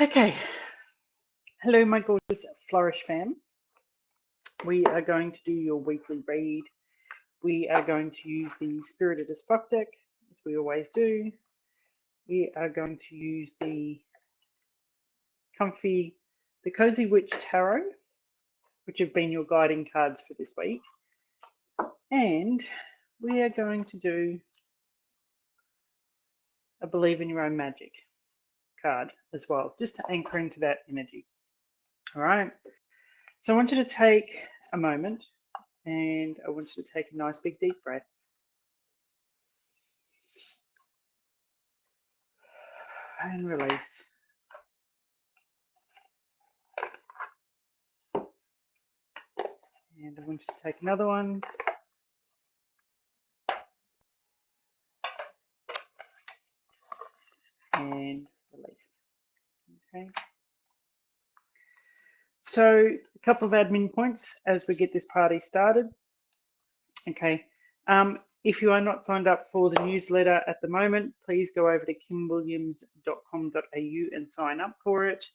Okay, hello my gorgeous Flourish fam. We are going to do your weekly read. We are going to use the Spirited as Fuck deck, as we always do. We are going to use the Cozy Witch Tarot, which have been your guiding cards for this week. And we are going to do a Believe in Your Own Magic card as well, just to anchor into that energy. All right. So I want you to take a moment and I want you to take a nice big deep breath. And release. And I want you to take another one. And release. Okay. So a couple of admin points as we get this party started. Okay. If you are not signed up for the newsletter at the moment, please go over to kimwilliams.com.au and sign up for it.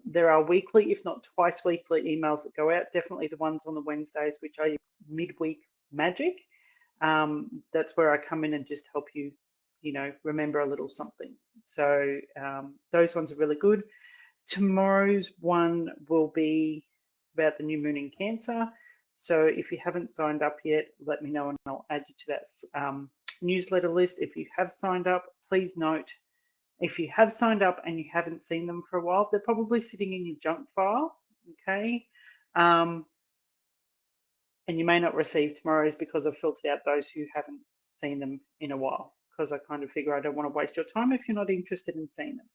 There are weekly, if not twice weekly, emails that go out. Definitely the ones on the Wednesdays, which are midweek magic. That's where I come in and just help you, remember a little something. So those ones are really good. Tomorrow's one will be about the new moon in Cancer. So if you haven't signed up yet, let me know and I'll add you to that newsletter list. If you have signed up, please note, if you have signed up and you haven't seen them for a while, they're probably sitting in your junk file, okay? And you may not receive tomorrow's because I've filtered out those who haven't seen them in a while, because I kind of figure I don't want to waste your time if you're not interested in seeing them.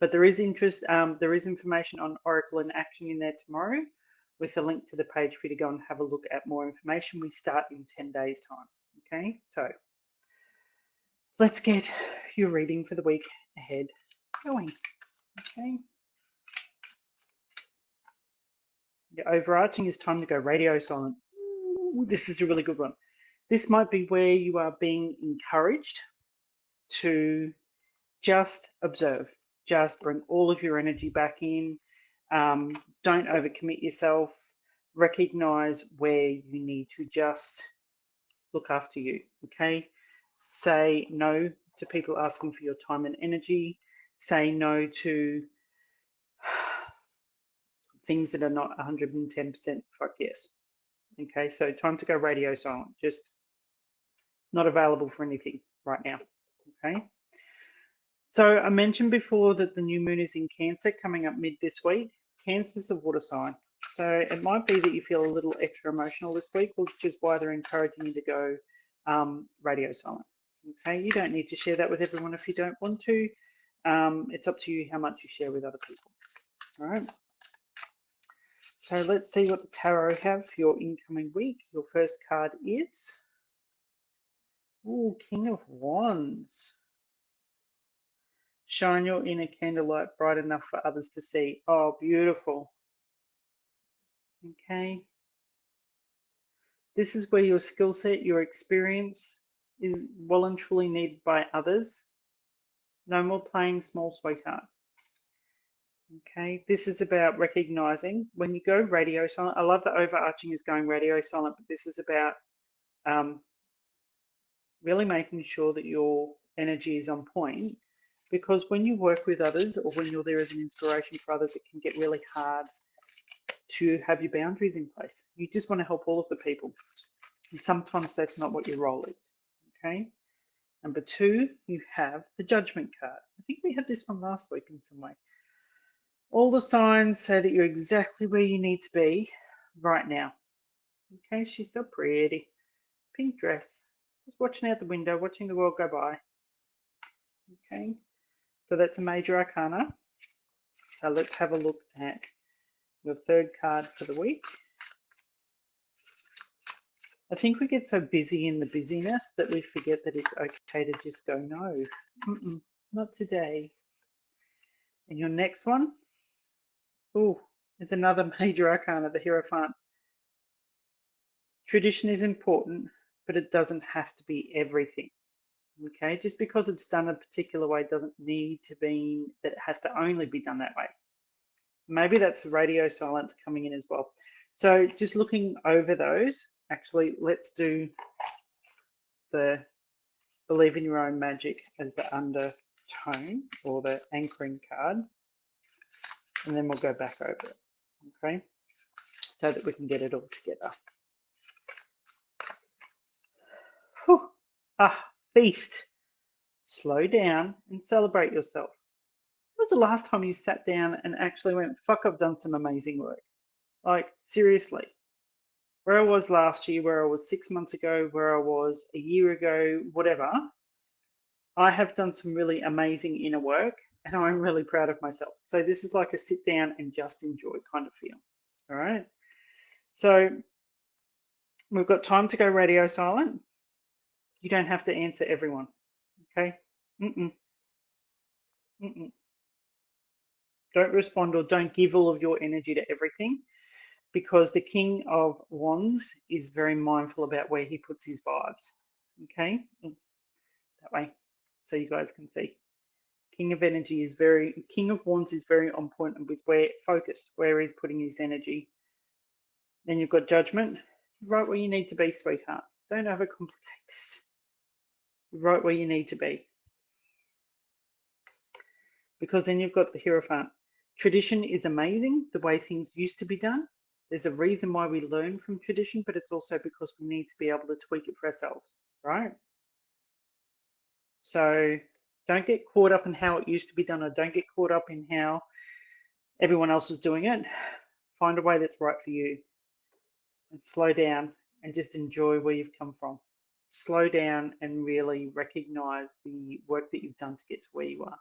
But there is interest, there is information on Oracle in Action in there tomorrow with a link to the page for you to go and have a look at more information. We start in 10 days time, okay? So let's get your reading for the week ahead going, okay? The overarching is time to go radio silent. Ooh, this is a really good one. This might be where you are being encouraged to just observe, just bring all of your energy back in. Don't overcommit yourself. Recognize where you need to just look after you, okay? Say no to people asking for your time and energy. Say no to things that are not 110% fuck yes. Okay, so time to go radio silent. Just not available for anything right now, okay? So I mentioned before that the new moon is in Cancer coming up mid this week. Cancer is a water sign. So it might be that you feel a little extra emotional this week, which is why they're encouraging you to go radio silent. Okay, you don't need to share that with everyone if you don't want to. It's up to you how much you share with other people. All right. So let's see what the tarot have for your incoming week. Your first card is, ooh, King of Wands. Shine your inner candlelight bright enough for others to see. Oh, beautiful. Okay. This is where your skill set, your experience is well and truly needed by others. No more playing small, sweetheart. Okay. This is about recognizing when you go radio silent. I love the overarching is going radio silent, but this is about really making sure that your energy is on point, because when you work with others or when you're there as an inspiration for others, it can get really hard to have your boundaries in place. You just want to help all of the people. And sometimes that's not what your role is. Okay. Number two, you have the Judgment card. I think we had this one last week in some way. All the signs say that you're exactly where you need to be right now. Okay, she's so pretty. Pink dress. Just watching out the window, watching the world go by. Okay, so that's a major arcana. So let's have a look at your third card for the week. I think we get so busy in the busyness that we forget that it's okay to just go, no, not today. And your next one, oh, it's another major arcana, the Hierophant. Tradition is important, but it doesn't have to be everything. Okay, just because it's done a particular way doesn't need to mean that it has to only be done that way. Maybe that's radio silence coming in as well. So just looking over those, actually, let's do the believe in your own magic as the undertone or the anchoring card, and then we'll go back over it, okay, so that we can get it all together. Whew. Feast. Slow down and celebrate yourself. When was the last time you sat down and actually went, fuck, I've done some amazing work? Like, seriously. Where I was last year, where I was 6 months ago, where I was a year ago, whatever, I have done some really amazing inner work and I'm really proud of myself. So this is like a sit down and just enjoy kind of feel. All right. So we've got time to go radio silent. You don't have to answer everyone. Okay. Mm-mm, mm-mm. Don't respond or don't give all of your energy to everything, because the King of Wands is very mindful about where he puts his vibes. Okay. That way, so you guys can see. King of Energy is King of Wands is very on point with where focus, where he's putting his energy. Then you've got Judgment, right where you need to be, sweetheart. Don't overcomplicate this. Right where you need to be. Because then you've got the Hierophant. Tradition is amazing, the way things used to be done. There's a reason why we learn from tradition, but it's also because we need to be able to tweak it for ourselves, right? So don't get caught up in how it used to be done, or don't get caught up in how everyone else is doing it. Find a way that's right for you and slow down and just enjoy where you've come from. Slow down and really recognize the work that you've done to get to where you are.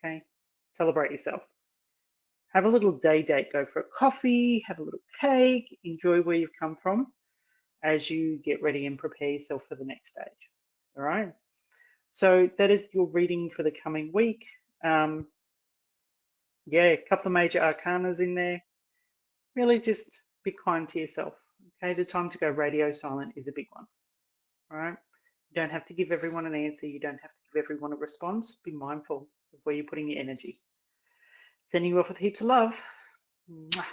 Okay? Celebrate yourself. Have a little day date, go for a coffee, have a little cake, enjoy where you've come from as you get ready and prepare yourself for the next stage. All right? So that is your reading for the coming week. Yeah, a couple of major arcanas in there. Really just be kind to yourself. Okay, the time to go radio silent is a big one. All right. You don't have to give everyone an answer. You don't have to give everyone a response. Be mindful of where you're putting your energy. Sending you off with heaps of love. Mwah.